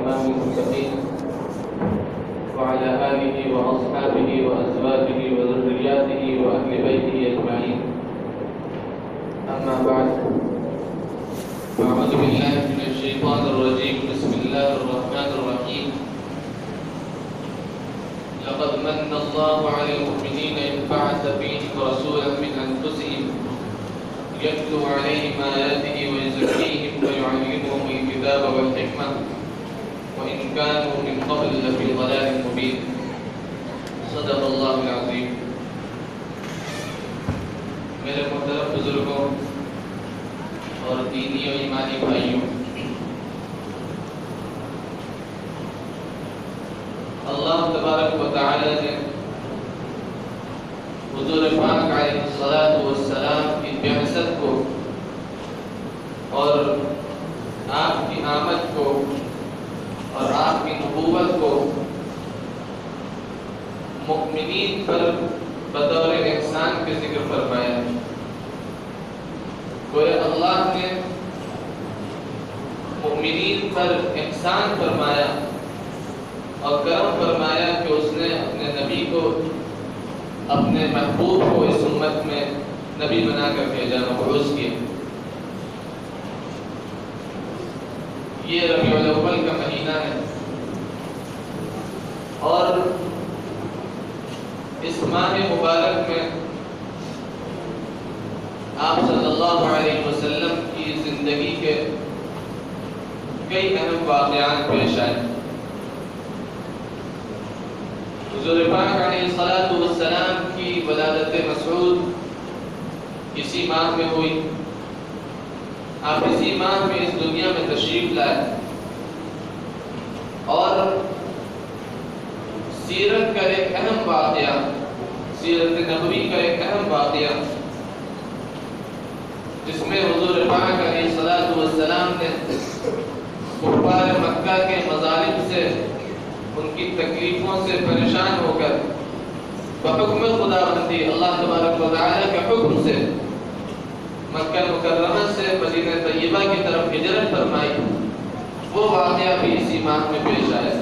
إمام المتقين وعلى آله وأصحابه وأزواجه وذرياته وأهل بيته أجمعين. أما بعد، أعوذ بالله من الشيطان الرجيم. بسم الله الرحمن الرحيم. لقد من الله على المؤمنين إذ بعث فيهم رسولا من أنفسهم يتلو عليهم آياته ويزكيهم ويعلمهم الكتاب والحكمة وإن كانوا من قبل لفي ضلال مبين. صدق الله العظيم. میرے محترم بزرگوں اور دینی و ایمانی بھائیوں، اللہ تبارک و تعالی نے حضور پاک علیہ الصلوۃ والسلام کی بعثت کو اور آپ کی آمد کو اور آپ کی نبوت کو مؤمنین پر بطور احسان کے ذکر فرمایا. گویا اللہ نے مؤمنین پر احسان فرمایا اور کرم فرمایا کہ اس نے اپنے نبی کو، اپنے محبوب کو اس امت میں نبی بنا کر بھیجا، مبعوث کیا. یہ ربیع الاول کا مہینہ ہے اور اس ماہ مبارک میں آپ صلی اللہ علیہ وسلم کی زندگی کے کئی اہم واقعات پیش آئے. حضور پاک علیہ الصلوۃ والسلام کی ولادت مسعود اسی ماہ میں ہوئی. آپ اسی ماہ میں اس دنیا میں تشریف لائے اور سیرت کا ایک اہم واقعہ، سیرت نبوی کا ایک اہم واقعہ، جس میں حضور پاک علیہ الصلوۃ والسلام نے کفار مکہ کے مظالم سے، ان کی تکلیفوں سے پریشان ہو کر بحکم خداوندی اللہ تبارک و تعالی کے حکم سے مکہ مکرمہ سے مدینہ طیبہ کی طرف ہجرت فرمائی. وہ واقعہ بھی اسی ماہ میں پیش آیا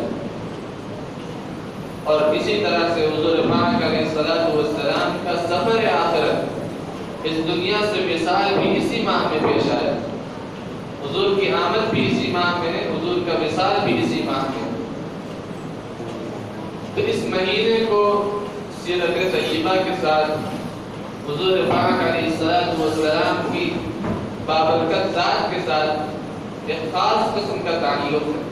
اور اسی طرح سے حضور پاک علیہ الصلوۃ والسلام کا سفر آخرت، اس دنیا سے وصال بھی اسی ماہ میں پیش آیا. حضور کی آمد بھی اسی ماہ میں ہے، حضور کا وصال بھی اسی ماہ میں. تو اس مہینے کو سیرت طیبہ کے ساتھ، حضور پاک علیہ الصلوۃ والسلام کی بابرکت ذات کے ساتھ ایک خاص قسم کا تعلق ہے.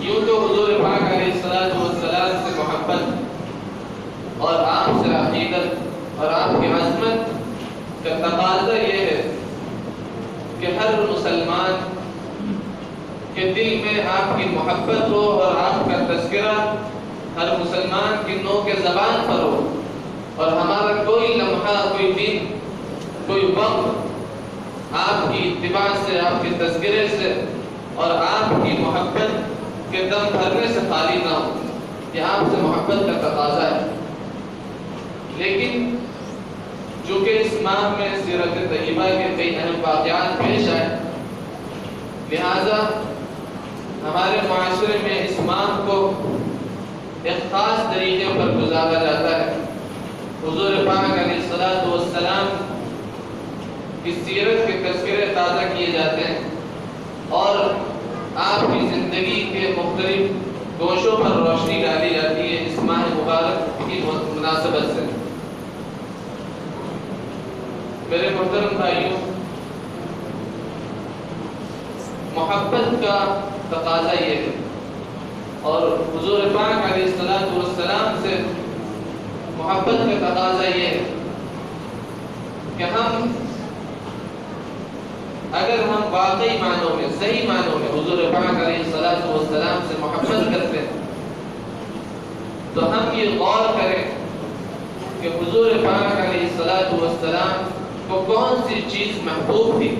یوں تو حضور پاک علیہ الصلوۃ والسلام سے محبت اور آپ سے عقیدت اور آپ کی عظمت کا تقاضا یہ ہے کہ ہر مسلمان کہ دل میں آپ کی محبت ہو اور آپ کا تذکرہ ہر مسلمان کی نوک زبان پر ہو، اور ہمارا کوئی لمحہ، کوئی دن، کوئی وقت آپ کی اتباع سے، آپ کے تذکرے سے اور آپ کی محبت کے دم بھرنے سے خالی نہ ہو. یہ آپ سے محبت کا تقاضا ہے. لیکن چونکہ اس ماہ میں سیرت طیبہ کے کئی اہم واقعات پیش آئے، لہذا ہمارے معاشرے میں اس ماہ کو ایک خاص طریقے پر گزارا جاتا ہے. حضور پاک علیہ الصلوۃ والسلام کی سیرت کے تذکرے تازہ کیے جاتے ہیں اور آپ کی زندگی کے مختلف گوشوں پر روشنی ڈالی جاتی ہے اس ماہ مبارک کی مناسبت سے. میرے محترم بھائیوں، محبت کا تقاضا یہ ہے اور حضور پاک علیہ الصلوۃ والسلام سے محبت کا تقاضا یہ ہے کہ اگر ہم واقعی معنوں میں، صحیح معنوں میں حضور پاک علیہ الصلوۃ والسلام سے محبت کرتے ہیں تو ہم یہ غور کریں کہ حضور پاک علیہ الصلوۃ والسلام کو کون سی چیز محبوب تھی.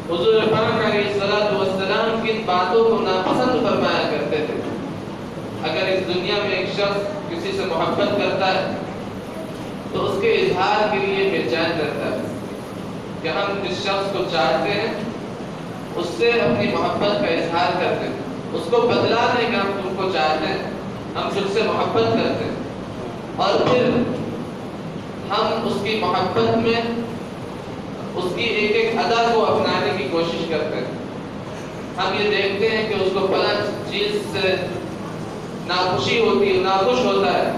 حضور پاک علیہ الصلوۃ والسلام کن باتوں کو ناپسند فرمایا کرتے تھے. اگر اس دنیا میں ایک شخص کسی سے محبت کرتا ہے تو اس کے اظہار کے لیے بے چین رہتا ہے کہ ہم جس شخص کو چاہتے ہیں اس سے اپنی محبت کا اظہار کرتے ہیں، اس کو بدلا دیں کہ ہم تم کو چاہتے ہیں، ہم تم سے محبت کرتے ہیں، اور پھر ہم اس کی محبت میں اس کی ایک ایک ادا کو اپنانے کی کوشش کرتے ہیں۔ ہم یہ دیکھتے ہیں کہ اس کو فلاں چیز سے ناخوشی ہوتی ہے، ناخوش ہوتا ہے،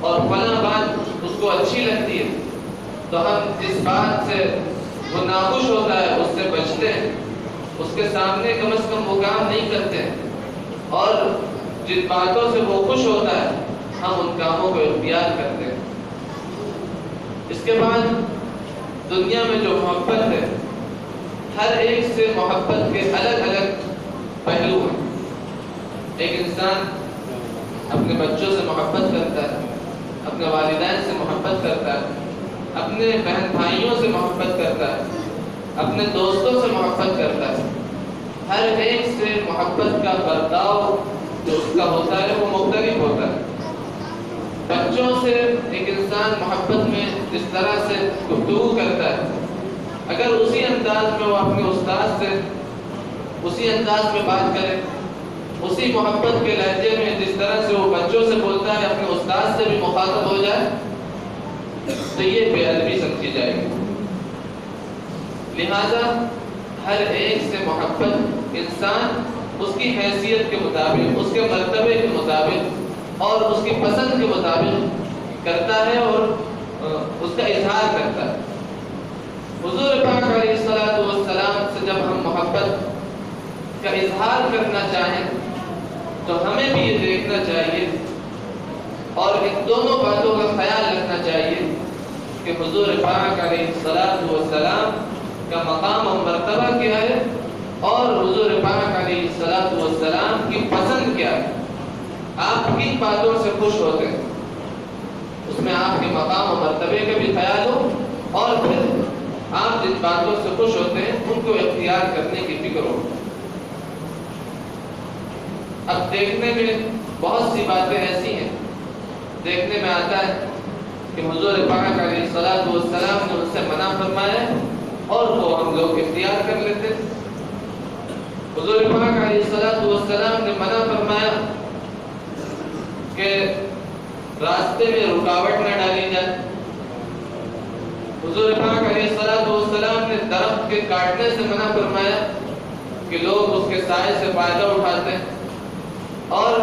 اور فلاں بات اس کو اچھی لگتی ہے، تو ہم جس بات سے وہ ناخوش ہوتا ہے اس سے بچتے ہیں، اس کے سامنے کم از کم وہ کام نہیں کرتے ہیں، اور جن باتوں سے وہ خوش ہوتا ہے ہم ان کاموں کو اختیار کرتے ہیں۔ اس کے بعد دنیا میں جو محبت ہے، ہر ایک سے محبت کے الگ الگ پہلو ہیں۔ ایک انسان اپنے بچوں سے محبت کرتا ہے، اپنے والدین سے محبت کرتا ہے، اپنے بہن بھائیوں سے محبت کرتا ہے، اپنے دوستوں سے محبت کرتا ہے۔ ہر ایک سے محبت کا برتاؤ جو اس کا ہوتا ہے وہ مختلف ہوتا ہے۔ بچوں سے ایک انسان محبت میں جس طرح سے گفتگو کرتا ہے، اگر اسی انداز میں وہ اپنے استاد سے اسی انداز میں بات کرے، اسی محبت کے لہجے میں جس طرح سے وہ بچوں سے بولتا ہے اپنے استاد سے بھی مخاطب ہو جائے تو یہ بے ادبی سمجھی جائے گی۔ لہذا ہر ایک سے محبت انسان اس کی حیثیت کے مطابق، اس کے مرتبے کے مطابق اور اس کی پسند کے مطابق کرتا ہے اور اس کا اظہار کرتا ہے۔ حضور پاک علیہ الصلوۃ والسلام سے جب ہم محبت کا اظہار کرنا چاہیں تو ہمیں بھی یہ دیکھنا چاہیے اور ان دونوں باتوں کا خیال رکھنا چاہیے کہ حضور پاک علیہ الصلوۃ والسلام کا مقام و مرتبہ کیا ہے اور حضور پاک علیہ الصلوۃ والسلام کی پسند کیا ہے۔ آپ کن باتوں سے خوش ہوتے ہیں اس میں آپ کے مقام و مرتبے کا بھی خیال ہو، اور پھر آپ جن باتوں سے خوش ہوتے ہیں ان کو اختیار کرنے کی فکر ہو۔ اب دیکھنے میں بہت سی باتیں ایسی ہیں، دیکھنے میں آتا ہے کہ حضور پاک علیہ الصلوۃ والسلام نے ان سے منع فرمایا اور وہ ہم لوگ اختیار کر لیتے ہیں۔ حضور پاک علیہ الصلوۃ والسلام نے منع فرمایا کہ راستے میں رکاوٹ نہ ڈالی جائے۔ حضور پاک علیہ الصلوۃ والسلام نے درخت کے کاٹنے سے منع فرمایا کہ لوگ اس کے سائے سے فائدہ اٹھاتے ہیں، اور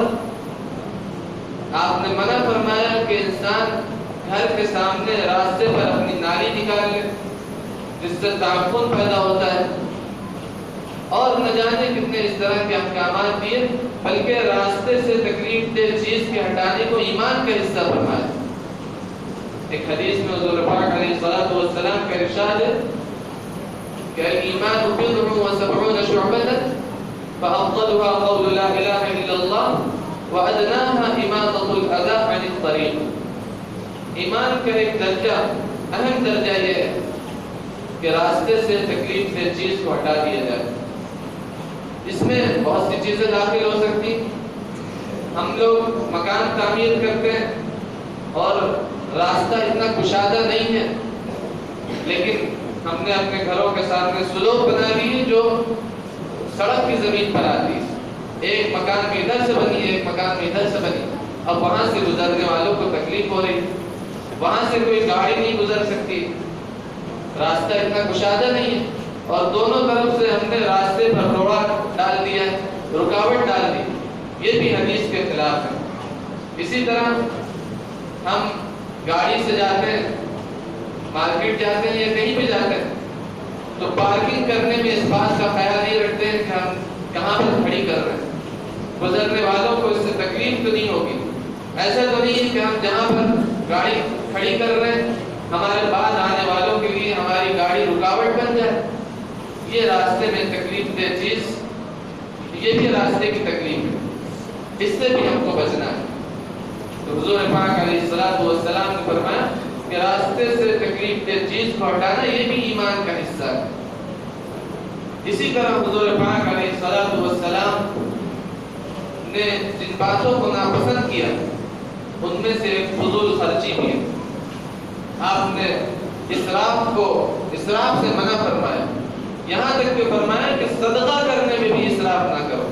آپ نے منع فرمایا کہ انسان گھر کے سامنے راستے پر اپنی نالی نکال لے جس سے تعفن پیدا ہوتا ہے، اور نہ جانے کتنے اس طرح کے احکامات دیے، بلکہ راستے سے تکلیف دہ چیز کے ہٹانے کو ایمان کا حصہ فرمایا۔ ایک حدیث میں حضور پاک علیہ الصلوۃ والسلام کا ارشاد ہے کہ الایمان بضع وسبعون شعبۃ فافضلها قول لا الہ الا اللہ وادناها اماطۃ الاذى عن الطریق۔ ایمان کا ایک درجہ، اہم درجہ یہ ہے کہ راستے سے تکلیف دہ چیز کو ہٹا دیا جائے۔ اس میں بہت سی چیزیں داخل ہو سکتی۔ ہم لوگ مکان تعمیر کرتے ہیں اور راستہ اتنا کشادہ نہیں ہے، لیکن ہم نے اپنے گھروں کے سامنے سلوک بنا لی ہے جو سڑک کی زمین پر آتی ہے۔ ایک مکان میں ادھر سے بنی ہے، ایک مکان میں ادھر سے بنی، اب وہاں سے گزرنے والوں کو تکلیف ہو رہی، وہاں سے کوئی گاڑی نہیں گزر سکتی، راستہ اتنا کشادہ نہیں ہے، اور دونوں طرف سے ہم نے راستے پر روڑا ڈال دیا ہے، رکاوٹ ڈال دی، یہ بھی حدیث کے خلاف ہے۔ اسی طرح ہم گاڑی سے جاتے ہیں، مارکیٹ جاتے ہیں یا کہیں بھی جاتے ہیں تو پارکنگ کرنے میں اس بات کا خیال نہیں رکھتے ہیں کہ ہم کہاں پر کھڑی کر رہے ہیں، گزرنے والوں کو اس سے تکلیف تو نہیں ہوگی۔ ایسا تو نہیں ہے کہ ہم جہاں پر گاڑی کھڑی کر رہے ہیں ہمارے بعد آنے والوں کے لیے ہماری گاڑی رکاوٹ بن جائے، یہ راستے میں تکلیف دہ چیز، یہ بھی راستے کی تکلیف ہے، اس سے بھی ہم کو بچنا ہے۔ تو حضور پاک علیہ الصلوۃ والسلام نے فرمایا کہ راستے سے تکلیف دہ چیز کو ہٹانا یہ بھی ایمان کا حصہ ہے۔ اسی طرح حضور پاک علیہ الصلوۃ والسلام نے جن باتوں کو ناپسند کیا ان میں سے فضول خرچی بھی ہے۔ آپ نے اسراف سے منع فرمایا، یہاں تک کہ فرمایا کہ صدقہ کرنے میں بھی اسراف نہ کرو.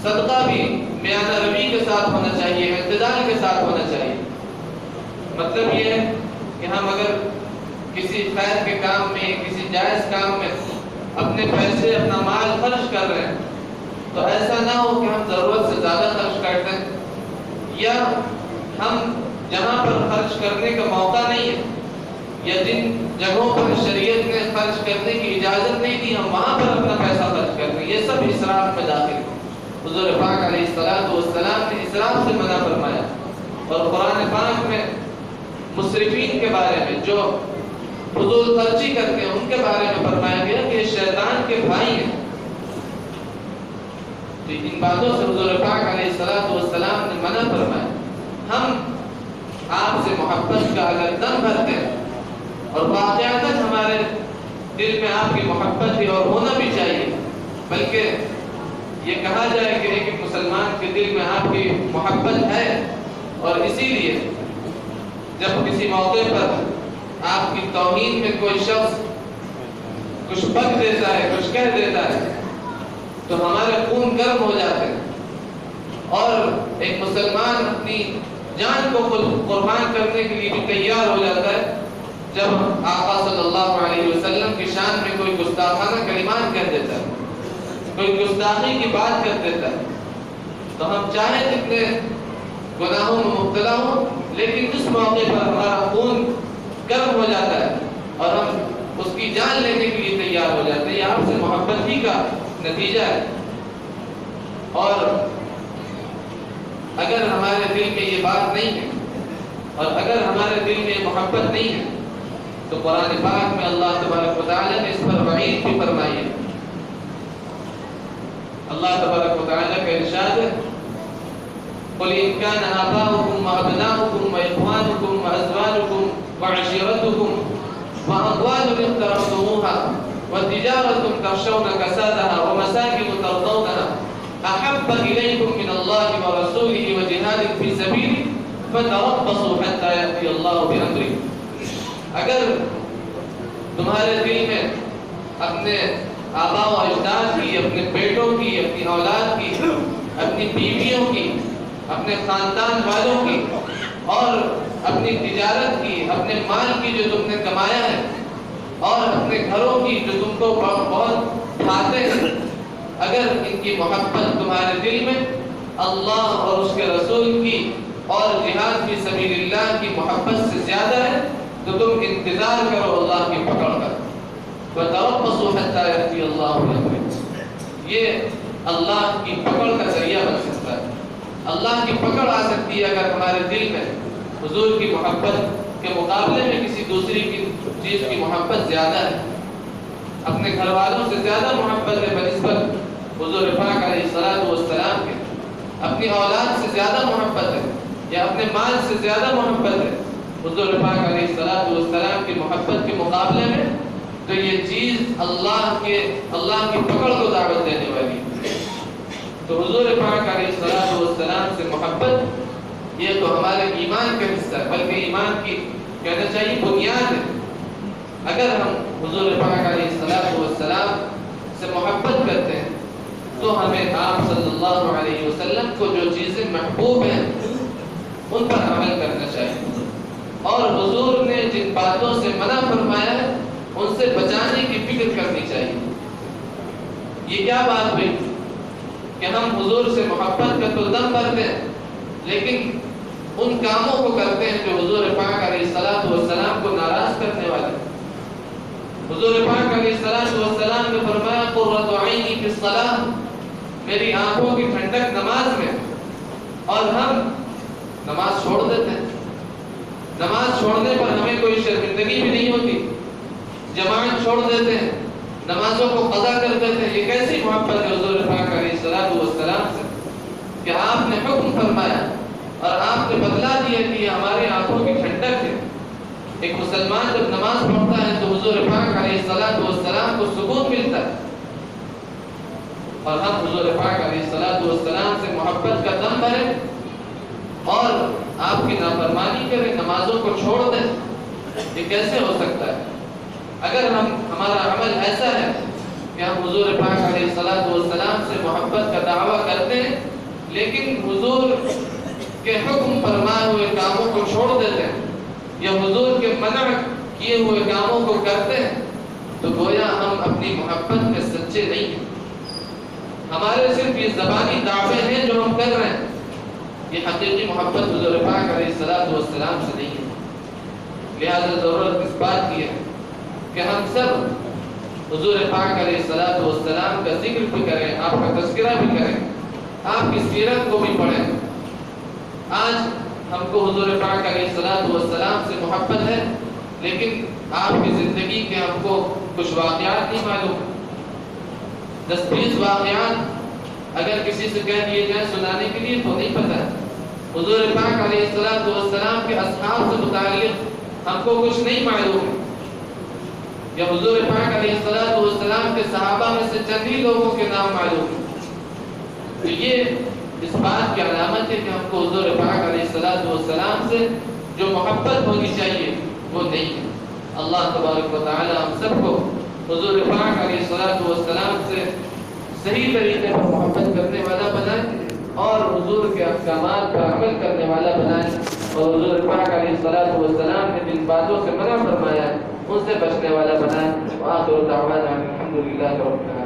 صدقہ بھی میانہ روی کے ساتھ ہونا چاہیے، اعتدال کے ساتھ ہونا چاہیے. مطلب یہ ہے کہ ہم اگر کسی خیر کے کام میں، کسی جائز کام میں اپنے پیسے، اپنا مال خرچ کر رہے ہیں تو ایسا نہ ہو کہ ہم ضرورت سے زیادہ خرچ کر دیں، یا ہم جہاں پر خرچ کرنے کا موقع نہیں ہے یا جن جگہوں پر شریعت نے خرچ کرنے کی اجازت نہیں دی ہم وہاں پر اپنا پیسہ خرچ کر دیں. یہ سب اسراف میں داخل ہے. حضور پاک علیہ السلام نے اسراف سے منع فرمایا. اور قرآن پاک میں مسرفین کے بارے میں، جو فضول خرچی کرتے ہیں، ان کے بارے میں فرمایا گیا کہ یہ شیطان کے بھائی ہیں. تو ان باتوں سے حضور پاک علیہ السلام نے منع فرمایا. ہم آپ سے محبت کا اگر دم بھرتے ہیں اور واقعات ہمارے دل میں آپ کی محبت بھی اور ہونا بھی چاہیے، بلکہ یہ کہا جائے کہ ایک مسلمان کے دل میں آپ کی محبت ہے، اور اسی لیے جب کسی موقع پر آپ کی توہین میں کوئی شخص کچھ بک دیتا ہے، کچھ کہہ دیتا ہے، تو ہمارے خون گرم ہو جاتے ہیں. اور ایک مسلمان اپنی جان کو قربان کرنے کے لیے بھی تیار ہو جاتا ہے جب آقا صلی اللہ علیہ وسلم کی شان میں کوئی گستاخانہ کلمات کہہ دیتا ہے، کوئی گستاخی کی بات کر دیتا ہے. تو ہم چاہے جتنے گناہوں میں مبتلا ہوں، لیکن اس موقع پر ہمارا خون گرم ہو جاتا ہے اور ہم اس کی جان لینے کے لیے تیار ہو جاتے ہیں. یہ آپ سے محبت ہی کا نتیجہ ہے. اور اگر ہمارے دل میں یہ بات نہیں ہے اور اگر ہمارے دل میں محبت نہیں ہے تو قرآن پاک میں اللہ تبارک و تعالیٰ نے اس پر وعید بھی فرمائی ہے. اللہ تبارک و تعالیٰ کا ارشاد ہے: قُلْ إِنْ كَانَ آبَاؤُكُمْ وَأَبْنَاؤُكُمْ وَإِخْوَانُكُمْ وَأَزْوَاجُكُمْ وَعَشِيرَتُكُمْ وَأَمْوَالٌ اقْتَرَفْتُمُوهَا وَتِجَارَةٌ تَخْشَوْنَ كَسَادَهَا وَمَسَاكِنُ تَرْضَوْنَهَا أَحَبَّ إِلَيْكُم مِّنَ اللَّهِ وَرَسُولِهِ وَجِهَادٍ فِي سَبِيلِهِ فَتَرَبَّصُوا حَتَّىٰ يَأْتِيَ اللَّهُ بِأَمْرِهِ. اگر تمہارے دل میں اپنے آبا و اجداد کی، اپنے بیٹوں کی، اپنی اولاد کی، اپنی بیویوں کی، اپنے خاندان والوں کی اور اپنی تجارت کی، اپنے مال کی جو تم نے کمایا ہے، اور اپنے گھروں کی جو تم کو بہت کھاتے ہیں، اگر ان کی محبت تمہارے دل میں اللہ اور اس کے رسول کی اور جہاد فی سبیل اللہ کی محبت سے زیادہ ہے تو تم انتظار کرو اللہ کی پکڑ کا. وَتَرَبَّصُوا حَتَّىٰ يَأْتِيَ اللَّهُ بِأَمْرِهِ. یہ اللہ کی پکڑ کا ذریعہ بن سکتا ہے. اللہ کی پکڑ آ سکتی ہے اگر ہمارے دل میں حضور کی محبت کے مقابلے میں کسی دوسری کی چیز کی محبت زیادہ ہے. اپنے گھر والوں سے زیادہ محبت ہے بنسبت حضور پاک علیہ السلام کے. اپنی اولاد سے زیادہ محبت ہے یا اپنے مال سے زیادہ محبت ہے حضور پاک علیہ السلام کی محبت کے مقابلے میں، تو یہ چیز اللہ کی پکڑ کو دعوت دینے والی ہے. تو حضور پاک علیہ السلام سے محبت یہ تو ہمارے ایمان کا حصہ ہے، بلکہ ایمان کی کہنا چاہیے بنیاد ہے. اگر ہم حضور پاک علیہ السلام سے محبت کرتے ہیں تو ہمیں آپ صلی اللہ علیہ وسلم کو جو چیزیں محبوب ہیں ان پر عمل کرنا چاہیے، اور حضور نے جن باتوں سے منع فرمایا ہے ان سے بچانے کی فکر کرنی چاہیے. یہ کیا بات ہوئی کہ ہم حضور سے محبت کا تو دم بھرتے ہیں لیکن ان کاموں کو کرتے ہیں جو حضور پاک علیہ السلام کو ناراض کرنے والے. حضور پاک علیہ السلام نے فرمایا قرۃ عینی فی الصلاۃ، میری آنکھوں کی ٹھنڈک نماز میں، اور ہم نماز چھوڑ دیتے ہیں. نماز چھوڑنے پر ہمیں کوئی شرمندگی بھی نہیں ہوتی، جماعت چھوڑ دیتے ہیں، نمازوں کو قضا کر دیتے ہیں. یہ کیسی محبت ہے حضور پاک علیہ السلام سے کہ آپ نے حکم فرمایا اور آپ نے بدلا دیا کہ یہ ہماری آنکھوں کی ٹھنڈک ہے. ایک مسلمان جب نماز پڑھتا ہے تو حضور پاک علیہ السلام کو سکون ملتا ہے، اور ہم حضور پاک علیہ السلام سے محبت کا دم بھریں اور آپ کی نافرمانی کریں، نمازوں کو چھوڑ دیں. یہ کیسے ہو سکتا ہے؟ اگر ہمارا عمل ایسا ہے کہ ہم حضور پاک علیہ السلام سے محبت کا دعویٰ کرتے ہیں لیکن حضور کے حکم فرمائے ہوئے کاموں کو چھوڑ دیتے ہیں یا حضور کے منع کیے ہوئے کاموں کو کرتے ہیں تو گویا ہم اپنی محبت میں سچے نہیں ہیں. ہمارے صرف یہ زبانی دعوے ہیں جو ہم کر رہے ہیں، یہ حقیقی محبت حضور پاک علیہ السلام سے نہیں ہے. لہذا ضرورت اس بات کی ہے کہ ہم سب حضور پاک علیہ السلام کا ذکر بھی کریں، آپ کا تذکرہ بھی کریں، آپ کی سیرت کو بھی پڑھیں. آج ہم کو حضور پاک علیہ السلام سے محبت ہے لیکن آپ کی زندگی کے ہم کو کچھ واقعات نہیں معلوم. 10-20 واقعات اگر کسی سے کہہ دیے جائیں سنانے کے لیے تو نہیں پتہ. حضور پاک علیہ السلام کے اصحاب سے متعلق ہم کو کچھ نہیں معلوم ہے، یا حضور پاک علیہ السلام کے صحابہ میں سے چند ہی لوگوں کے نام معلوم ہیں. تو یہ اس بات کی علامت ہے کہ ہم کو حضور پاک علیہ السلام سے جو محبت ہونی چاہیے وہ نہیں ہے. اللہ تبارک و تعالی ہم سب کو حضور پاک علیہ السلام سے صحیح طریقے پر محبت کرنے والا بنائے اور حضور کے احکامات پر عمل کرنے والا بنائے، اور حضور پاک علیہ السلام نے جن باتوں سے منع فرمایا ہے ان سے بچنے والا بنائے. وآخر دعوانا الحمد للہ رب العالمین.